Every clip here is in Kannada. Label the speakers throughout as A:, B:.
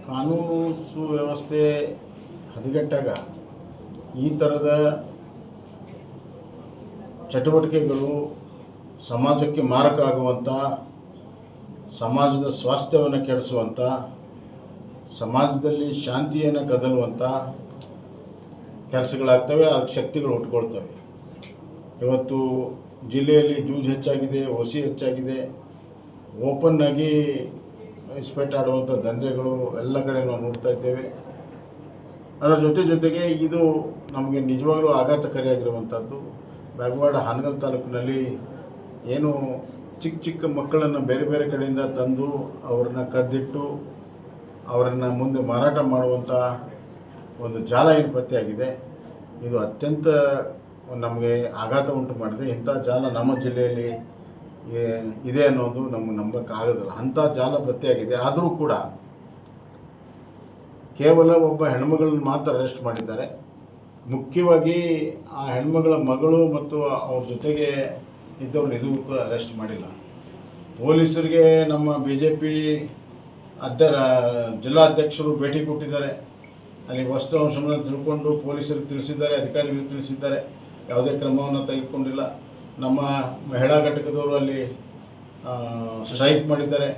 A: ಕಾನೂನು ಸುವ್ಯವಸ್ಥೆ ಹದಗೆಟ್ಟಾಗ ಈ ಥರದ ಚಟುವಟಿಕೆಗಳು ಸಮಾಜಕ್ಕೆ ಮಾರಕ ಆಗುವಂಥ, ಸಮಾಜದ ಸ್ವಾಸ್ಥ್ಯವನ್ನು ಕೆಡಿಸುವಂಥ, ಸಮಾಜದಲ್ಲಿ ಶಾಂತಿಯನ್ನು ಕದಲುವಂಥ ಕೆಲಸಗಳಾಗ್ತವೆ. ಅದಕ್ಕೆ ಶಕ್ತಿಗಳು ಹುಟ್ಕೊಳ್ತವೆ. ಇವತ್ತು ಜಿಲ್ಲೆಯಲ್ಲಿ ಜೂಜ್ ಹೆಚ್ಚಾಗಿದೆ, ಒಸಿ ಹೆಚ್ಚಾಗಿದೆ, ಓಪನ್ನಾಗಿ ಇಸ್ಪೇಟ್ ಆಡುವಂಥ ದಂಧೆಗಳು ಎಲ್ಲ ಕಡೆ ನಾವು ನೋಡ್ತಾ ಇದ್ದೇವೆ. ಅದರ ಜೊತೆಗೆ ಇದು ನಮಗೆ ನಿಜವಾಗಲೂ ಆಘಾತಕಾರಿಯಾಗಿರುವಂಥದ್ದು. ಬ್ಯಾಗವಾಡ ಹಾನಗಲ್ ತಾಲೂಕಿನಲ್ಲಿ ಏನು ಚಿಕ್ಕ ಮಕ್ಕಳನ್ನು ಬೇರೆ ಬೇರೆ ಕಡೆಯಿಂದ ತಂದು ಅವ್ರನ್ನ ಕದ್ದಿಟ್ಟು ಅವರನ್ನು ಮುಂದೆ ಮಾರಾಟ ಮಾಡುವಂಥ ಒಂದು ಜಾಲ ಏನು ಪತ್ತೆಯಾಗಿದೆ. ಇದು ಅತ್ಯಂತ ನಮಗೆ ಆಘಾತ ಉಂಟು ಮಾಡಿದೆ. ಇಂಥ ಜಾಲ ನಮ್ಮ ಜಿಲ್ಲೆಯಲ್ಲಿ ಇದೆ ಅನ್ನೋದು ನಮಗೆ ನಂಬಕ್ಕಾಗೋದಿಲ್ಲ. ಅಂಥ ಜಾಲ ಪತ್ತೆಯಾಗಿದೆ. ಆದರೂ ಕೂಡ ಕೇವಲ ಒಬ್ಬ ಹೆಣ್ಮಗಳನ್ನು ಮಾತ್ರ ಅರೆಸ್ಟ್ ಮಾಡಿದ್ದಾರೆ. ಮುಖ್ಯವಾಗಿ ಆ ಹೆಣ್ಮಗಳ ಮಗಳು ಮತ್ತು ಅವ್ರ ಜೊತೆಗೆ ಇದ್ದವ್ರು ಇದು ಕೂಡ ಅರೆಸ್ಟ್ ಮಾಡಿಲ್ಲ. ಪೊಲೀಸರಿಗೆ ನಮ್ಮ BJP ಜಿಲ್ಲಾಧ್ಯಕ್ಷರು ಭೇಟಿ ಕೊಟ್ಟಿದ್ದಾರೆ. ಅಲ್ಲಿ ವಸ್ತುವಂಶವನ್ನು ತಿಳ್ಕೊಂಡು ಪೊಲೀಸರಿಗೆ ತಿಳಿಸಿದ್ದಾರೆ, ಅಧಿಕಾರಿಗಳು ತಿಳಿಸಿದ್ದಾರೆ. ಯಾವುದೇ ಕ್ರಮವನ್ನು ತೆಗೆದುಕೊಂಡಿಲ್ಲ. ನಮ್ಮ ಮಹಿಳಾ ಘಟಕದವರು ಅಲ್ಲಿ ಸ್ಟ್ರೈಕ್ ಮಾಡಿದ್ದಾರೆ.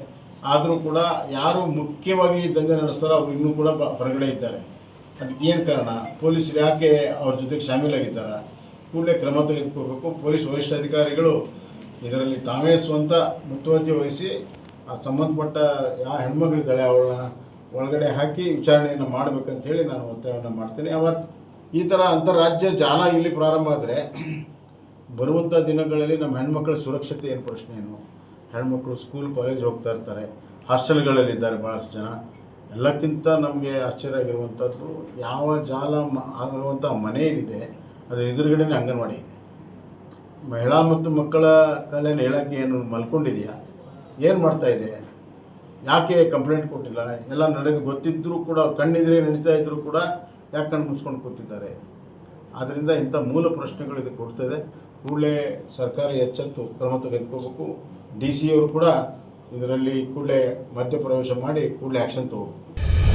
A: ಆದರೂ ಕೂಡ ಯಾರು ಮುಖ್ಯವಾಗಿ ದಂಧೆ ನಡೆಸ್ತಾರೋ ಅವರು ಇನ್ನೂ ಕೂಡ ಹೊರಗಡೆ ಇದ್ದಾರೆ. ಅದಕ್ಕೆ ಏನು ಕಾರಣ? ಪೊಲೀಸರು ಯಾಕೆ ಅವ್ರ ಜೊತೆಗೆ ಶಾಮೀಲಾಗಿದ್ದಾರೆ? ಕೂಡಲೇ ಕ್ರಮ ತೆಗೆದುಕೋಬೇಕು. ಪೊಲೀಸ್ ವರಿಷ್ಠಾಧಿಕಾರಿಗಳು ಇದರಲ್ಲಿ ತಾವೇ ಸ್ವಂತ ಮುತುವರ್ಜಿ ವಹಿಸಿ ಆ ಸಂಬಂಧಪಟ್ಟ ಯಾವ ಹೆಣ್ಮಗಳಿದ್ದಾಳೆ ಅವಳನ್ನ ಒಳಗಡೆ ಹಾಕಿ ವಿಚಾರಣೆಯನ್ನು ಮಾಡಬೇಕಂತೇಳಿ ನಾನು ಒತ್ತಾಯವನ್ನು ಮಾಡ್ತೀನಿ. ಈ ಥರ ಅಂತಾರಾಜ್ಯ ಜಾಲ ಇಲ್ಲಿ ಪ್ರಾರಂಭ ಆದರೆ ಬರುವಂಥ ದಿನಗಳಲ್ಲಿ ನಮ್ಮ ಹೆಣ್ಮಕ್ಳ ಸುರಕ್ಷತೆ ಏನು ಪ್ರಶ್ನೆ ಏನು? ಹೆಣ್ಮಕ್ಳು ಸ್ಕೂಲ್ ಕಾಲೇಜ್ ಹೋಗ್ತಾ ಇರ್ತಾರೆ, ಹಾಸ್ಟೆಲ್ಗಳಲ್ಲಿದ್ದಾರೆ ಭಾಳಷ್ಟು ಜನ. ಎಲ್ಲಕ್ಕಿಂತ ನಮಗೆ ಆಶ್ಚರ್ಯ ಆಗಿರುವಂಥದ್ದು, ಯಾವ ಜಾಲ ಆಗುವಂಥ ಮನೆ ಏನಿದೆ ಅದರ ಎದುರುಗಡೆನೇ ಅಂಗನವಾಡಿ ಇದೆ. ಮಹಿಳಾ ಮತ್ತು ಮಕ್ಕಳ ಕಲ್ಯಾಣ ಇಲಾಖೆ ಏನು ಮಲ್ಕೊಂಡಿದೆಯಾ? ಏನು ಮಾಡ್ತಾಯಿದೆ? ಯಾಕೆ ಕಂಪ್ಲೇಂಟ್ ಕೊಟ್ಟಿಲ್ಲ? ಎಲ್ಲ ನಡೆದು ಗೊತ್ತಿದ್ದರೂ ಕೂಡ, ಅವ್ರು ಕಣ್ಣಿದ್ರೆ ನಡೀತಾ ಇದ್ದರೂ ಕೂಡ ಯಾಕೆ ಕಣ್ಣು ಮುಚ್ಕೊಂಡು ಕೂತಿದ್ದಾರೆ? ಆದ್ದರಿಂದ ಇಂಥ ಮೂಲ ಪ್ರಶ್ನೆಗಳು ಇದಕ್ಕೆ ಕೊಡ್ತದೆ. ಕೂಡಲೇ ಸರ್ಕಾರ ಎಚ್ಚೆತ್ತು ಕ್ರಮ ತೆಗೆದುಕೋಬೇಕು. DC ಅವರು ಕೂಡ ಇದರಲ್ಲಿ ಕೂಡಲೇ ಮಧ್ಯಪ್ರವೇಶ ಮಾಡಿ ಕೂಡಲೇ ಆ್ಯಕ್ಷನ್ ತಗೋಬೇಕು.